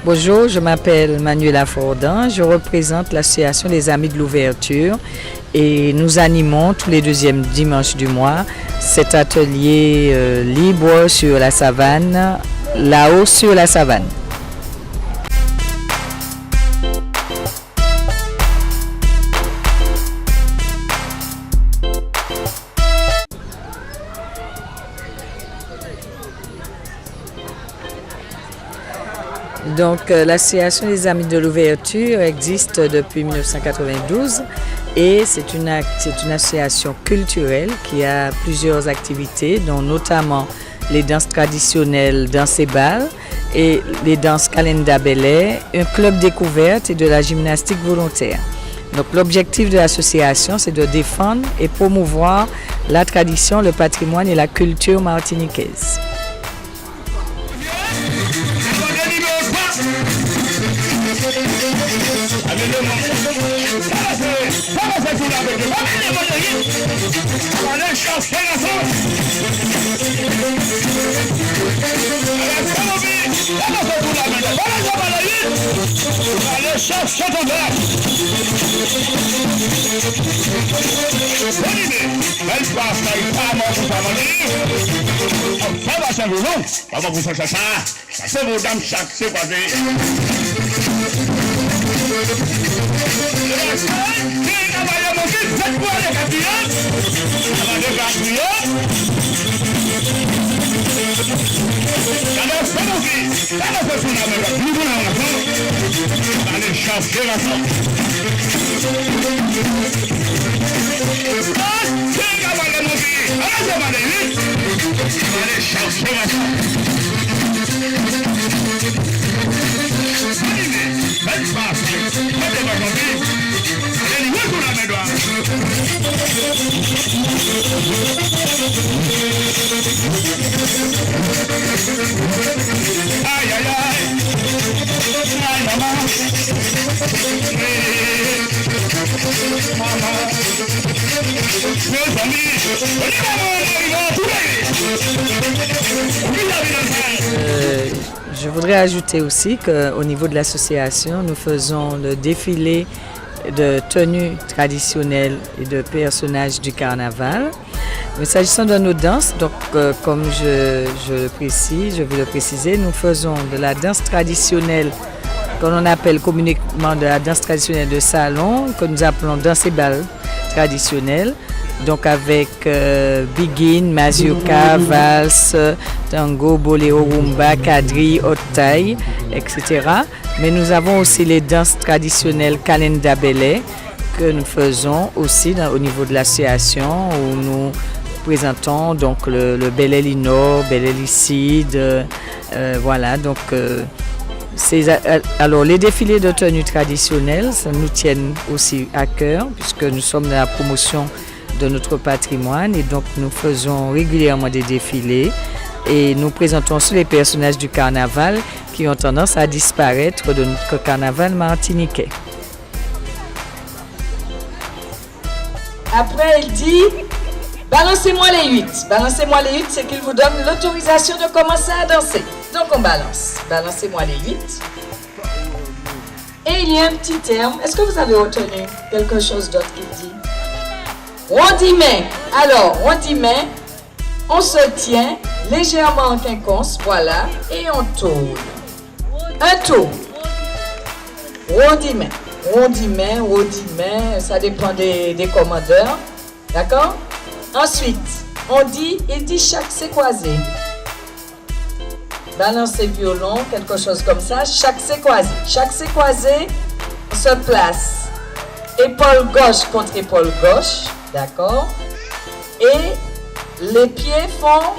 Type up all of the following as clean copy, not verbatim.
Bonjour, je m'appelle Manuela Fordan, je représente l'association des Amis de l'Ouverture et nous animons tous les deuxièmes dimanches du mois cet atelier libre sur la savane, là-haut sur la savane. Donc l'association des Amis de l'Ouverture existe depuis 1992 et c'est une association culturelle qui a plusieurs activités, dont notamment les danses traditionnelles Danse et Bal et les danses Kalenda Belay, un club découverte et de la gymnastique volontaire. Donc l'objectif de l'association, c'est de défendre et promouvoir la tradition, le patrimoine et la culture martiniquaise. Je voudrais ajouter aussi qu'au niveau de l'association, nous faisons le défilé de tenues traditionnelles et de personnages du carnaval. Mais s'agissant de nos danses, donc, comme je veux le préciser, nous faisons de la danse traditionnelle qu'on appelle communément de la danse traditionnelle de salon, que nous appelons danse et bal traditionnelle. Donc avec biguine, mazurka, valse, tango, boléro, rumba, quadrille, haute taille, etc. Mais nous avons aussi les danses traditionnelles Kalenda Belay que nous faisons aussi au niveau de l'association où nous présentons donc le Belay Lino, Belay Licide, voilà donc. Alors les défilés de tenues traditionnelles, ça nous tiennent aussi à cœur puisque nous sommes dans la promotion de notre patrimoine et donc nous faisons régulièrement des défilés et nous présentons aussi les personnages du carnaval qui ont tendance à disparaître de notre carnaval martiniquais. Après, il dit « Balancez-moi les 8 ». Balancez-moi les 8, c'est qu'il vous donne l'autorisation de commencer à danser. Donc on balance. Balancez-moi les 8. Et il y a un petit terme. Est-ce que vous avez retenu quelque chose d'autre qu'il dit? Rondiment. Alors, rondiment, on se tient légèrement en quinconce, voilà, et on tourne. Un tour. Rondiment. Rondiment, rondiment, ça dépend des commandeurs. D'accord? Ensuite, il dit chaque séquoisé. Balancer violon, quelque chose comme ça, chaque séquoisé. Chaque séquoisé se place épaule gauche contre épaule gauche, d'accord? Et les pieds font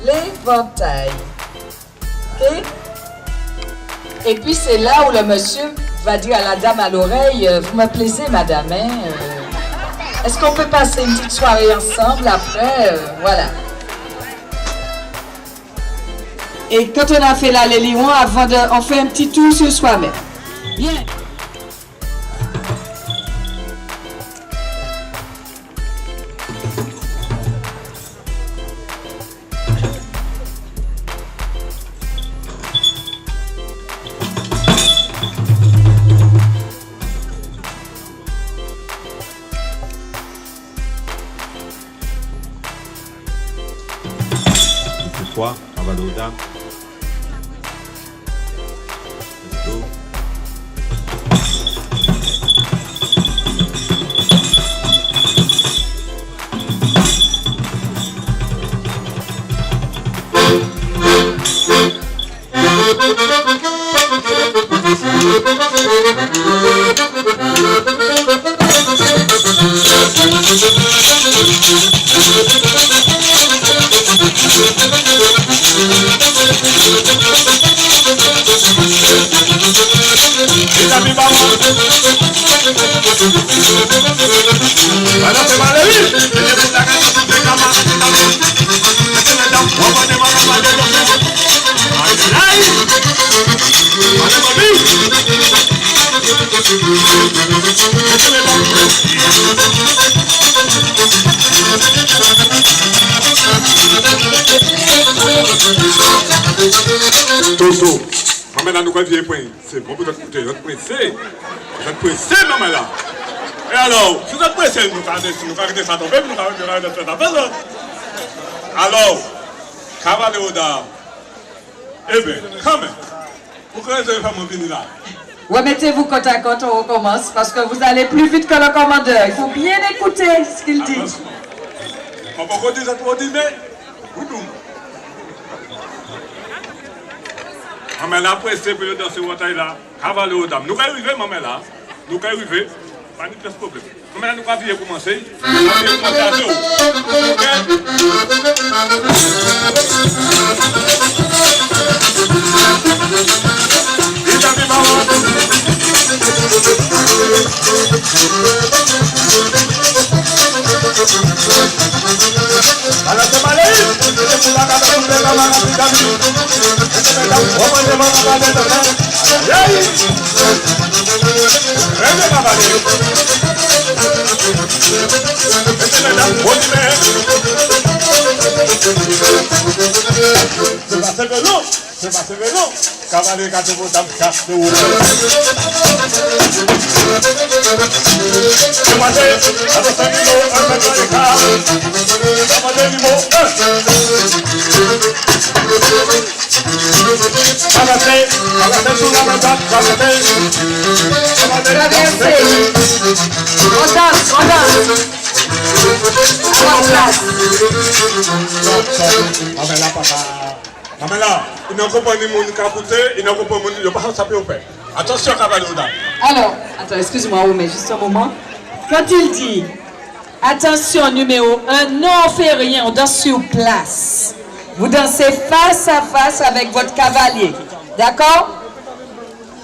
l'éventail. Ok? Et puis c'est là où le monsieur va dire à la dame à l'oreille, vous me plaisez madame, hein? Est-ce qu'on peut passer une petite soirée ensemble après? Voilà. Et quand on a fait là les lions, on fait un petit tour sur soi-même. Bien. Ouda. Tozo, maman là nous quoi vient point, c'est bon pour écouter, notre pressé, maman là. Et alors, si vous êtes pressé, nous arrêter ça tomber, nous arrêter ça tomber. Alors, cavalier Oda, eh bien, quand même, pourquoi vous avez pas mon venir là? Remettez-vous côte à côte, on recommence, parce que vous allez plus vite que le commandeur. Il faut bien écouter ce qu'il dit. On va dire ça pour dire, mais, vous nous. Maman là, pressé pour danser au taille là, cavalier Oda. Nous allons arriver, maman là, nous allons arriver. Pas de problème. Maintenant, nous allons commencer. Nous allons commencer à deux. C'est pas vélo. Cavalier quand vous dame casse de haut. Il n'a pas de monde capoté, il n'a pas de monde, il n'a pas de saper au père. Attention, cavalier. Alors, attends, excuse-moi, mais juste un moment. Quand il dit, attention numéro 1, non, on fait rien, on danse sur place. Vous dansez face à face avec votre cavalier. D'accord?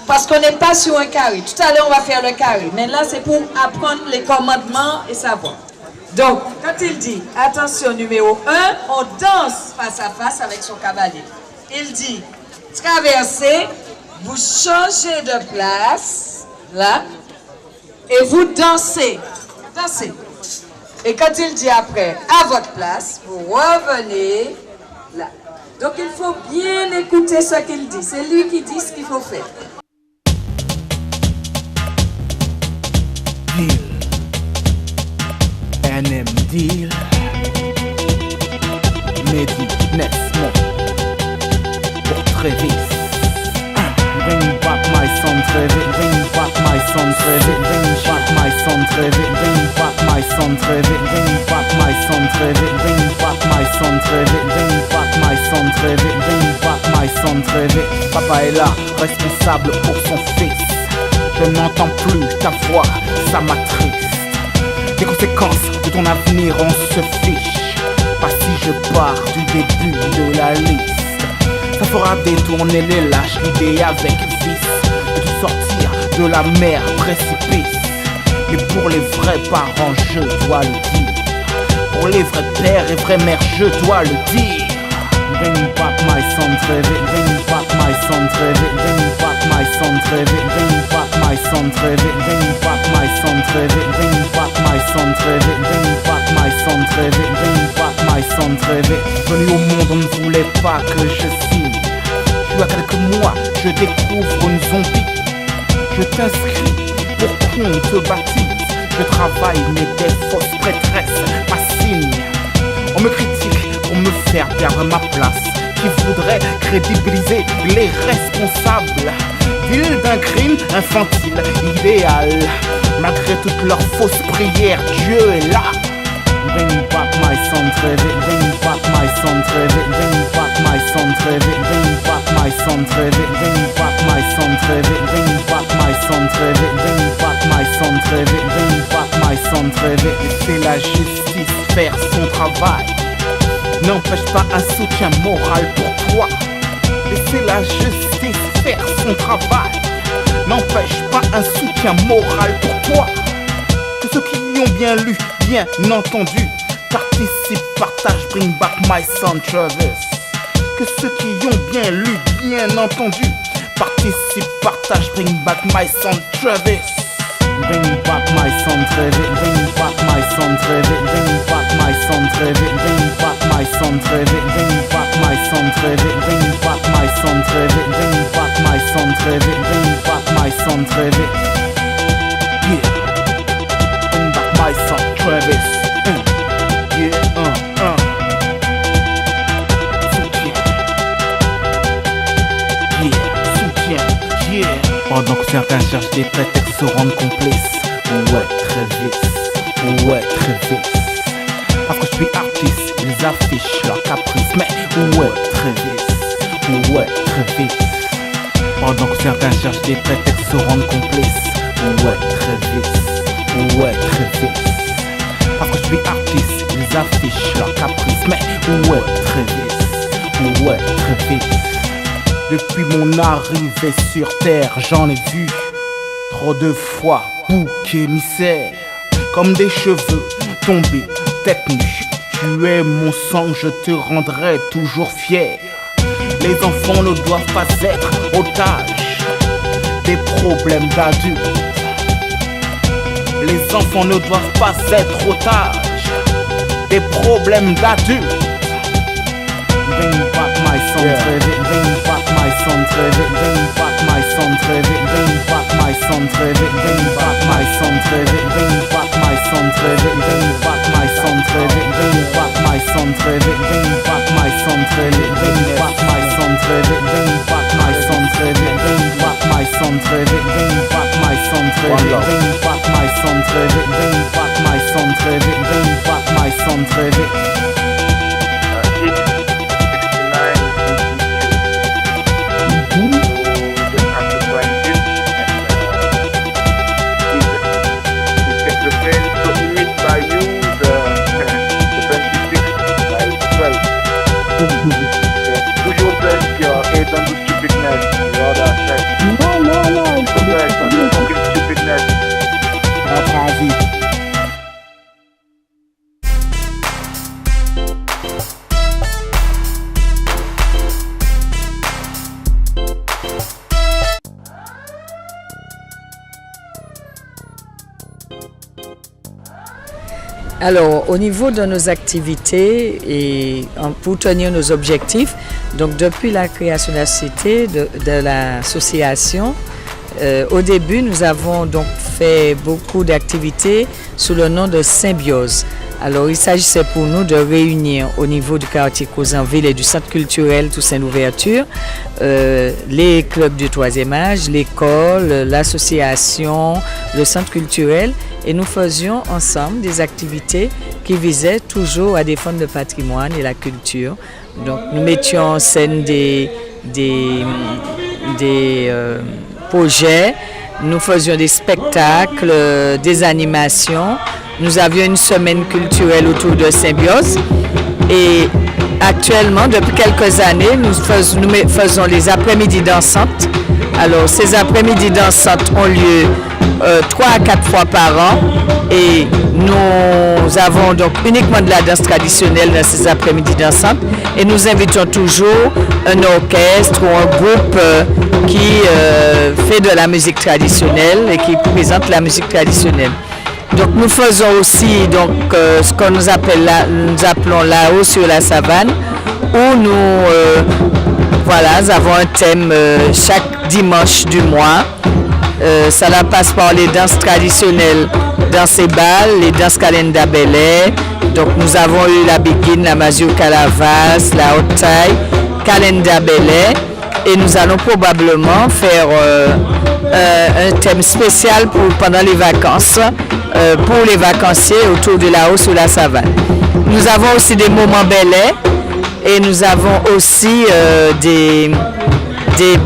Parce qu'on n'est pas sur un carré. Tout à l'heure, on va faire le carré. Mais là, c'est pour apprendre les commandements et savoir. Donc, quand il dit, attention numéro 1, on danse face à face avec son cavalier. Il dit, traversez, vous changez de place, là, et vous dansez. Dansez. Et quand il dit après, à votre place, vous revenez là. Donc il faut bien écouter ce qu'il dit. C'est lui qui dit ce qu'il faut faire. Deal. NM deal. Mehdi, Nesmond. Pour Travis. Bring back my son Travis. Bring back my son Travis. Bring back my son Travis. Bring back my son Travis. Bring back my son Travis. Bring back my son Travis. Bring back my son Travis. Bring back my son Travis. Papa est là, responsable pour son fils. Je n'entends plus ta voix, ça m'attriste. Les conséquences de ton avenir, on se fiche. Pas si je pars du début de la liste. Ça fera détourner les lâches, l'idée avec vice de te sortir de la mer précipice. Mais pour les vrais parents, je dois le dire. Pour les vrais pères et vraies mères, je dois le dire. Bring back my son Travis, bring back my son Travis, bring back my son Travis, bring back my son Travis, bring back my son Travis, bring back my son Travis, bring back my son Travis, bring back my son Travis. Venu au monde, on ne voulait pas que je signe. Je suis à quelques mois, je découvre une zombie. Je t'inscris pour qu'on te baptise. Je travaille, mais des fausses prêtresses m'assignent. On me critique pour me faire perdre ma place. qui voudraient crédibiliser les responsables d'îles d'un crime infantile idéal. Malgré toutes leurs fausses prières, Dieu est là. Bring back my son très vite, bring back my son très vite, bring back my son très vite, bring back my son très vite, bring back my son très vite, bring back my son très vite, bring back my son très vite, bring back my son très vite. Laissez la justice faire son travail. N'empêche pas un soutien moral pour toi. Laissez la justice faire son travail. N'empêche pas un soutien moral pour toi. Que ceux qui ont bien lu, bien entendu, participe, partage, bring back my son Travis. Que ceux qui ont bien lu, bien entendu, participe, partage, bring back my son Travis. Bring back my son Travis, bring back my son Travis, bring back my son Travis, bring back my son Travis, bring back my son Travis, bring back my son Travis, bring back my son Travis, bring back my son Travis. Yeah. Bring back my son Travis. Pendant que certains cherchent des prétextes se rendent complices. Ouais, très vite. Parce que je suis artiste, ils affichent leur caprice. Mais ouais, très vite. Pendant que certains cherchent des prétextes se rendent complices. Ouais, très vite. Parce que je suis artiste, ils affichent leur caprice. Mais ouais, très vite. Depuis mon arrivée sur terre, j'en ai vu trop de fois, bouc émissaire, comme des cheveux tombés, tête nue. Tu es mon sang, je te rendrai toujours fier. Les enfants ne doivent pas être otages des problèmes d'adultes. Les enfants ne doivent pas être otages des problèmes d'adultes. Bring back my son très vite, bring back my son très vite, bring back my son très vite, bring back my son très vite, bring back my son très vite, bring back my son très vite, bring back my son très vite, bring back my son très vite, bring back my son très vite, bring back my son très vite, bring back my son très vite, bring back my son très vite, bring back my son très vite, bring back my son très vite, bring back my son très vite, bring back my son très vite. Toujours presque et dans du stupidness, you know that right? No. Fucking stupidness. Alors, au niveau de nos activités et pour tenir nos objectifs, donc depuis la création de la société, de l'association, au début, nous avons donc fait beaucoup d'activités sous le nom de Symbiose. Alors, il s'agissait pour nous de réunir au niveau du quartier Causanville et du centre culturel Toussaint Louverture les clubs du troisième âge, l'école, l'association, le centre culturel, et nous faisions ensemble des activités qui visaient toujours à défendre le patrimoine et la culture. Donc, nous mettions en scène des projets, nous faisions des spectacles, des animations. Nous avions une semaine culturelle autour de Symbiose et actuellement, depuis quelques années, nous faisons les après-midi dansantes. Alors, ces après-midi dansantes ont lieu 3 à 4 fois par an et nous avons donc uniquement de la danse traditionnelle dans ces après-midi dansantes et nous invitons toujours un orchestre ou un groupe qui fait de la musique traditionnelle et qui présente la musique traditionnelle. Donc nous faisons aussi donc, ce que nous appelons là-haut sur la savane, où nous avons un thème chaque dimanche du mois. Ça passe par les danses traditionnelles, danse et bal, les danses Kalenda Belay. Donc nous avons eu la Biguine, la Mazurka Calavas, la haute taille calendar belay et nous allons probablement faire un thème spécial pendant les vacances, pour les vacanciers autour de la hausse ou la savane. Nous avons aussi des moments belay et nous avons aussi des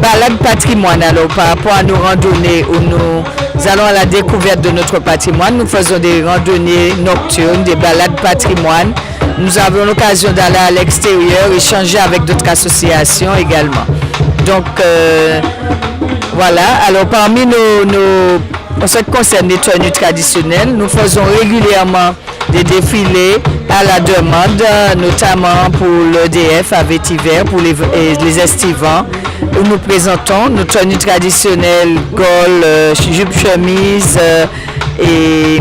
balades patrimoine. Alors par rapport à nos randonnées où nous allons à la découverte de notre patrimoine, nous faisons des randonnées nocturnes, des balades patrimoine. Nous avons l'occasion d'aller à l'extérieur, échanger avec d'autres associations également. Donc voilà, alors parmi en ce qui concerne les tenues traditionnelles, nous faisons régulièrement des défilés à la demande, notamment pour l'EDF à Vétiver, pour les estivants, où nous présentons nos tenues traditionnelles, gold, jupe chemise et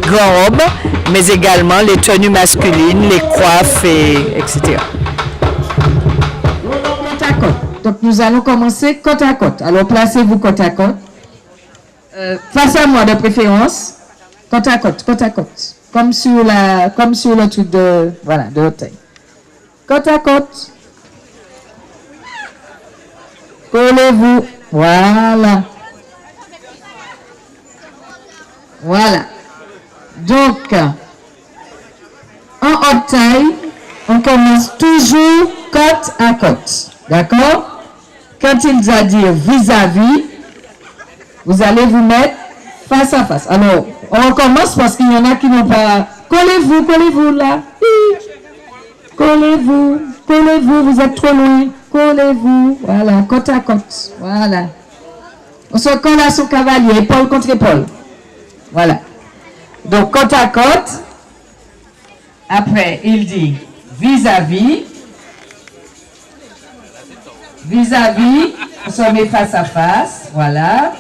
grand robe, mais également les tenues masculines, les coiffes, etc. Côte à côte. Donc nous allons commencer côte à côte. Alors placez-vous côte à côte. Face à moi de préférence. Côte à côte, côte à côte. Comme sur le truc de hôtel. Côte à côte. Collez-vous. Voilà. Voilà. Donc, en haute taille, on commence toujours côte à côte. D'accord? Quand il va dire vis-à-vis, vous allez vous mettre face à face. Alors, on recommence parce qu'il y en a qui n'ont pas... Collez-vous là. Collez-vous, vous êtes trop loin. Collez-vous, voilà, côte à côte. Voilà. On se colle à son cavalier, épaule contre épaule. Voilà. Donc, côte à côte. Après, il dit vis-à-vis. Vis-à-vis, on se met face à face. Voilà.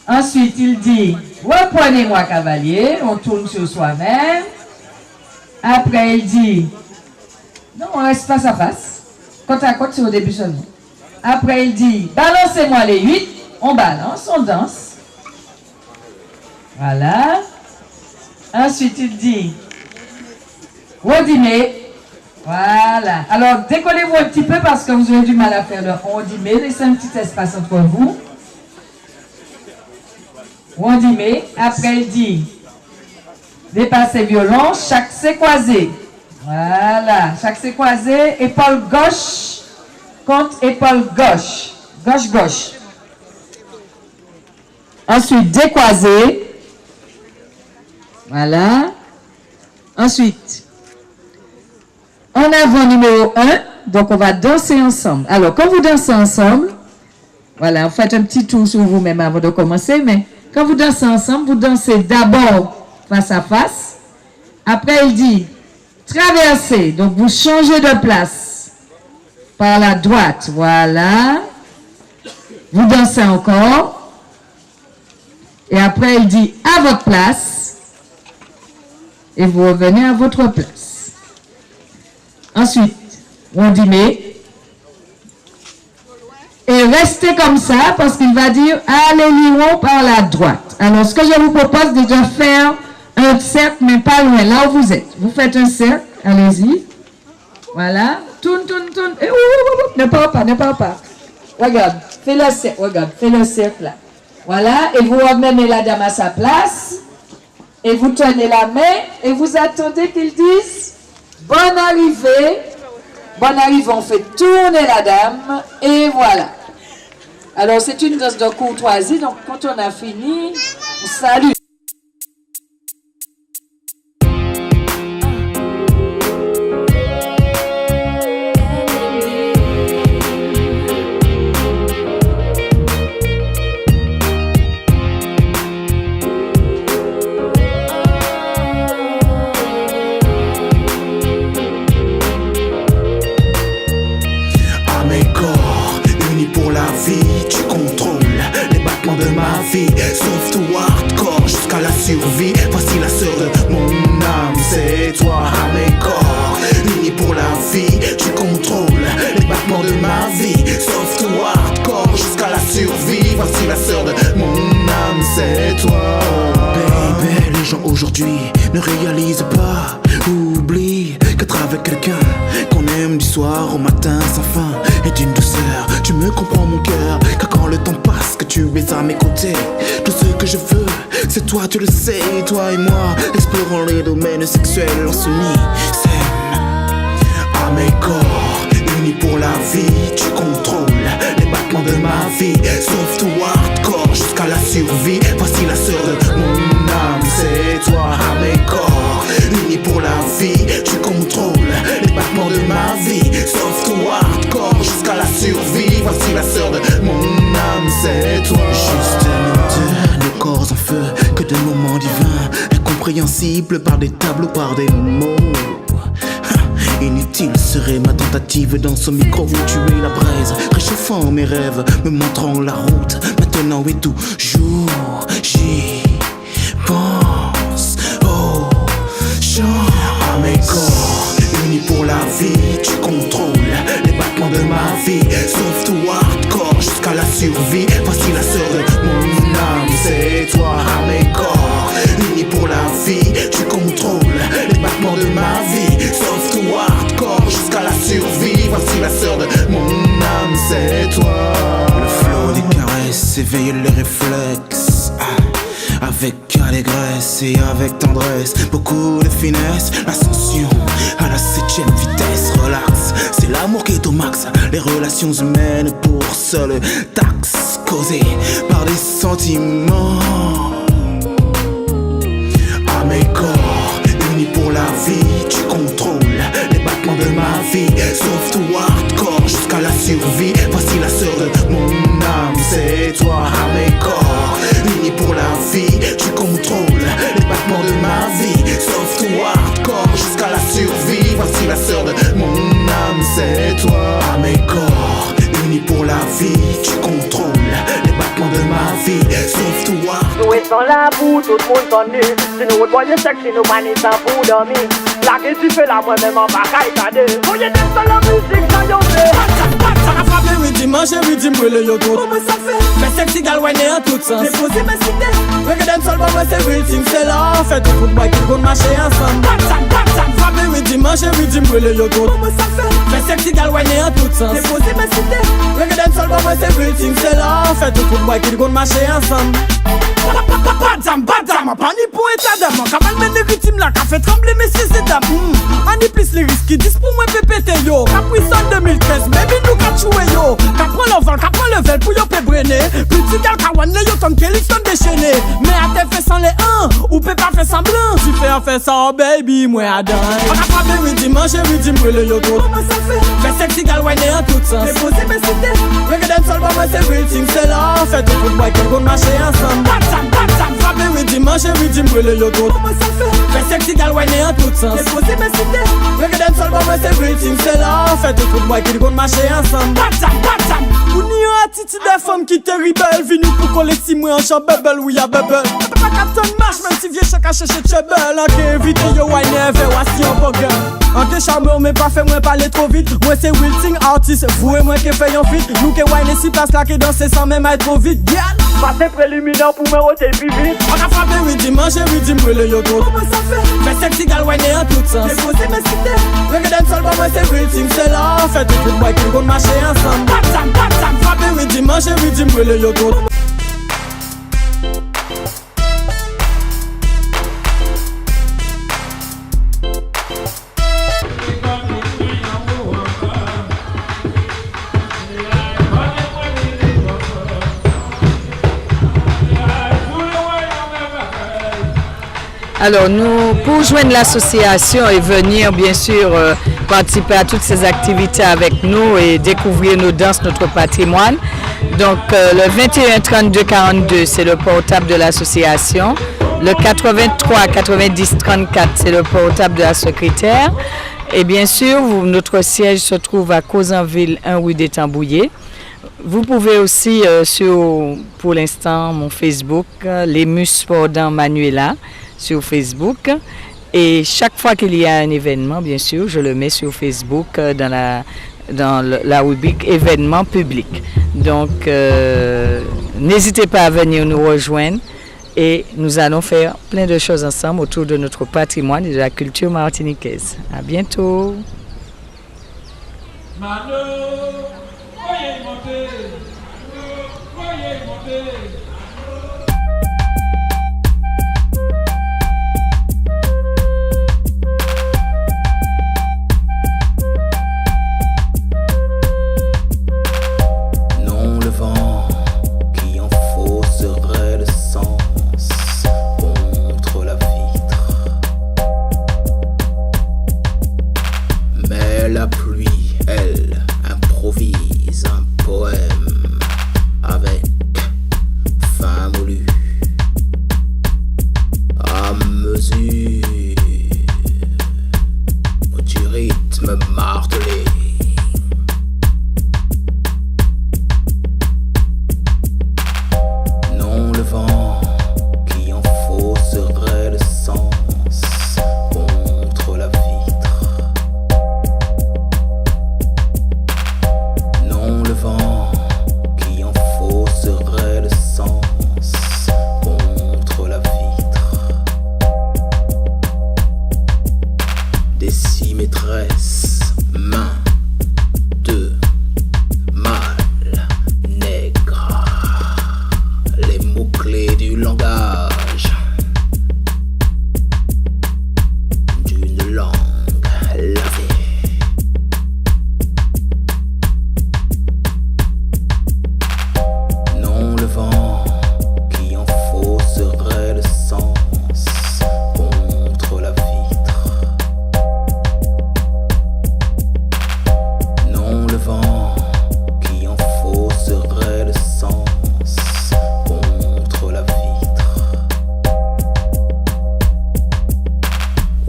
Ensuite, il dit reprenez-moi, cavalier. On tourne sur soi-même. Après, il dit non, on reste face à face. Côte à côte, c'est au début seulement. Après, il dit balancez-moi les 8. On balance, on danse. Voilà. Ensuite, il dit rondimé. Voilà. Alors, décollez-vous un petit peu parce que vous avez du mal à faire le rondimé. Laissez un petit espace entre vous. Rondimé. Après, il dit dépassez violon, chaque croisé. Voilà. Chaque croisé, épaule gauche contre épaule gauche. Gauche. Ensuite, décroisé. Voilà. Ensuite, en avant numéro 1, donc on va danser ensemble. Alors, quand vous dansez ensemble, voilà, vous faites un petit tour sur vous-même avant de commencer, mais quand vous dansez ensemble, vous dansez d'abord face à face. Après, il dit traverser, donc vous changez de place par la droite, voilà. Vous dansez encore. Et après, il dit à votre place. Et vous revenez à votre place. Ensuite, rondimé. Et restez comme ça parce qu'il va dire allez liron par la droite. Alors, ce que je vous propose, c'est de faire un cercle, mais pas loin, là où vous êtes. Vous faites un cercle, allez-y. Voilà. Tourne. Et ne pars pas. Regarde, fais le cercle là. Voilà, et vous remenez la dame à sa place. Et vous tenez la main et vous attendez qu'ils disent bonne arrivée. Bonne arrivée, on fait tourner la dame et voilà. Alors c'est une danse de courtoisie, donc quand on a fini, on salue. Tu contrôles les battements de ma vie. Soft ou hardcore jusqu'à la survie. Voici la sœur de mon âme, c'est toi à mes corps. Unis pour la vie, tu contrôles les battements de ma vie. Soft ou hardcore jusqu'à la survie. Voici la sœur de mon âme, c'est toi. Baby, les gens aujourd'hui ne réalisent pas, oublient qu'être avec quelqu'un qu'on aime t'aime du soir au matin sans fin et d'une douceur. Tu me comprends mon cœur, car quand le temps passe, que tu es à mes côtés. Tout ce que je veux, c'est toi, tu le sais. Toi et moi, explorons les domaines sexuels. On s'unit, s'aime à mes corps, unis pour la vie. Tu contrôles les battements de ma vie. Sauf tout hardcore jusqu'à la survie. Voici la sœur de mon âme, c'est toi à mes corps, unis pour la vie. Tu contrôles les battements de ma vie. Sauf tout hardcore jusqu'à la survie. Voici la sœur de mon âme, c'est toi. Juste nous deux, nos corps en feu, que de moments divins, incompréhensibles par des tableaux, par des mots. Inutile serait ma tentative dans ce micro où tu es la braise, réchauffant mes rêves, me montrant la route. Maintenant et toujours, j'y pense. Oh, chant à mes corps, unis pour la vie. Tu contrôles les battements de ma vie. Sauf tout hardcore jusqu'à la survie. Voici la sœur de mon âme, c'est toi à mes corps, unis pour la vie. Tu contrôles les battements de ma vie. Sauf tout hardcore jusqu'à la survie. Voici la sœur de mon âme, c'est toi. Le flot des caresses éveille les réflexes, avec allégresse et avec tendresse, beaucoup de finesse. L'ascension à la 7ème vitesse, relax, c'est l'amour qui est au max. Les relations humaines pour seule taxe, causées par des sentiments. À mes corps, unis pour la vie. Tu contrôles les battements de ma vie. Sauf tout hardcore jusqu'à la survie. Voici la sœur de mon âme, c'est toi à mes corps, unis pour la vie. Tu contrôles les battements de ma vie. Sauf tout hardcore jusqu'à la survie. Voici la sœur de mon âme, c'est toi à mes corps, unis pour la vie. Tu contrôles les battements de ma vie. Sauf tout hardcore. Nous restons là pour tout le monde connu. Si nous voyons sexy, nous manissons pour dormir. Là que tu fais là, moi-même en bagaille t'as deux. Voyez des seuls la musique, ça y'en fait. Ça a frappé, oui, dimanche, oui, dis-moi le yoto. Comment ça fait? Mais sexy gal, ouais, né en tout sens. J'ai posé mes cités. Regardez seul, moi, c'est real thing, c'est là. En fait, tout le monde qui compte marcher ensemble. Ça a frappé, oui, dimanche, oui, dis-moi le yoto. Comment ça fait? Mais sexy gal, ouais, né en tout sens. J'ai posé mes cités. Regardez seul, moi, c'est real thing, c'est là. En fait, tout le monde qui compte marcher ensemble. Badam, pas ni pour état d'âme. Quand même, les victimes là, qu'a fait trembler mes six dames. On y plus les risques qui disent pour moi PPT yo. Qu'a puissant 2013, baby nous qu'a choué yo. Qu'a prend l'envol, qu'a prend le vel pour yo pe brené. Plus de gal qu'a wane yo ton kelly son déchaîné. Mais à te fait sans les 1, ou peut pas faire semblant. Tu fais en fait ça, baby, moi à dingue. On a frappé, oui, dimanche, oui, dis-moi le yoto. Comment ça fait? Fais sexy gal wane en tout sens. J'ai posé mes cités. Regardez seul, moi c'est real thing, c'est là. En fait, tout le monde qui compte marcher ensemble. Frappé, oui, dimanche, oui, dis-moi le yoto. Comment ça fait? Fais sexy gal wane en tout sens. J'ai posé mes cités. Regardez seul, moi c'est real thing, c'est là. En fait, tout le monde qui compte marcher ensemble. Ou ni un attitude de femme qui te rebelle. Vini pour coller 6 mois en champ bubble, oui, y'a bubble. Pas qu'à ton marche, même si vieux chacun chercher trouble. En que évite yo wane, vers voici un bugger. En que charmeur, mais pas fait moi parler trop vite. Moi c'est wilting artist, vous et moi qui fait un fit. Nous que wane si passe là qui danse sans même être trop vite. Passez préliminaire pour me roter plus vite. On a frappé, oui, dimanche, oui, dis-moi le yoto. Comment ça fait? Fais sexy gal wane en tout sens. J'ai posé mes cités. Regardez seul, moi c'est real thing, c'est là. En fait, tout le monde qui compte marcher ensemble. Frappé, oui, dimanche, oui, dis-moi le yoto. Alors, nous, pour joindre l'association et venir, bien sûr, participer à toutes ces activités avec nous et découvrir nos danses, notre patrimoine. Donc, le 21 32 42, c'est le portable de l'association. Le 83 90 34, c'est le portable de la secrétaire. Et bien sûr, notre siège se trouve à Causanville, 1 rue des Tambouillés. Vous pouvez aussi, pour l'instant, mon Facebook, les Sport dans Manuela, sur Facebook. Et chaque fois qu'il y a un événement, bien sûr, je le mets sur Facebook dans la rubrique événements publics. Donc, n'hésitez pas à venir nous rejoindre et nous allons faire plein de choses ensemble autour de notre patrimoine et de la culture martiniquaise. À bientôt! Mano, voyez monter. Voyez monter. Non, le vent qui en fausserait le sens contre la vitre. Mais la pluie, elle, improvise un poème avec fin moulue à mesure du rythme martelé. Non, le vent qui en fausserait le sens contre la vitre. Non, le vent qui en fausserait le sens contre la vitre. Des six maîtresses, mains de mal nègre. Les mots-clés du langage d'une langue lavée. Non, le vent qui en fausserait le sens contre la vitre. Non, le vent qui en fausserait le sens contre la vitre.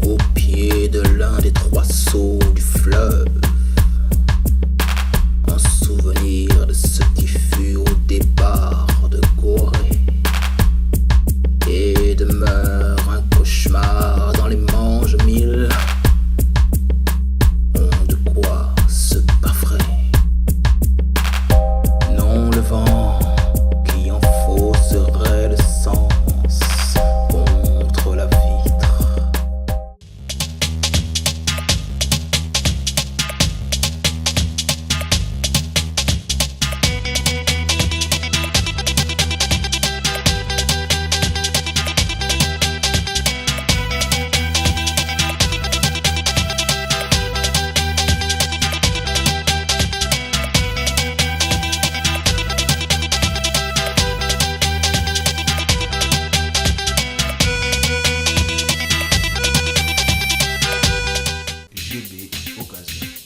Au pied de l'un des trois sauts du fleuve, en souvenir de ce qui fut au départ de Gorée, et demeure un cauchemar dans les manges mille, ont de quoi se baffrer. Non, le vent qui en fausserait le sens contre la vitre.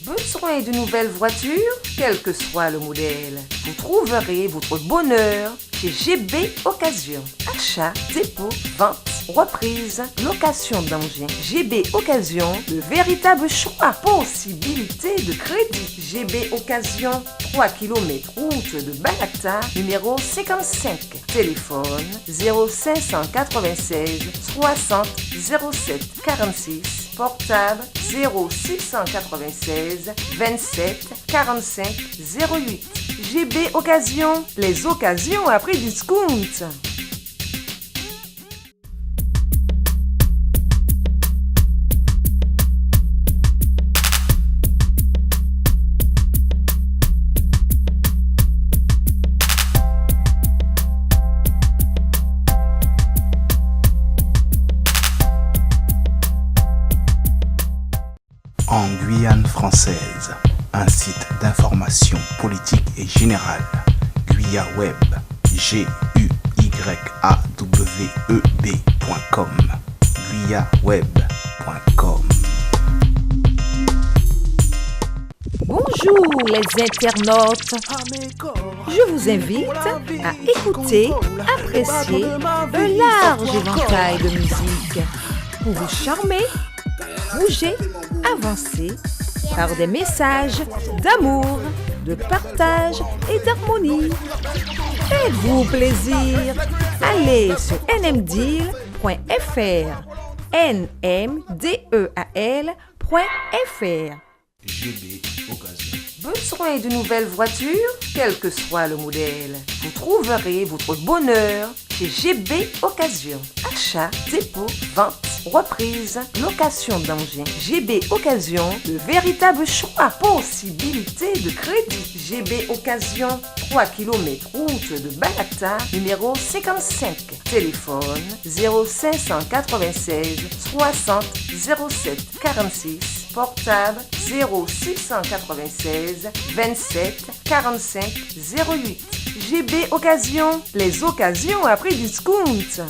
Besoin de nouvelles voitures, quel que soit le modèle. Vous trouverez votre bonheur chez GB Occasion. Achat, dépôt, vente, reprise, location d'engins. GB Occasion, le véritable choix. Possibilité de crédit. GB Occasion, 3 km route de Balata, numéro 55. Téléphone 0596 60 07 46. Portable 0696 27 45 08. GB Occasion, les occasions à prix discount. En Guyane française, un site d'information politique et générale, GuyaWeb, GUYAWEB.com, GuyaWeb.com. Bonjour les internautes, je vous invite à écouter, apprécier un large éventail de musique pour vous charmer, bouger, avancer par des messages d'amour, de partage et d'harmonie. Faites-vous plaisir, allez sur nmdeal.fr, nmdeal.fr. GB Occasion. Besoin de nouvelles voitures, quel que soit le modèle. Vous trouverez votre bonheur chez GB Occasion. Achat, dépôt, vente, reprise, location d'engins. GB Occasion, le véritable choix. Possibilité de crédit. GB Occasion, 3 km route de Balata, numéro 55. Téléphone 0596 60 07 46. Portable 0696 27 45 08. GB Occasion, les occasions à prix discount.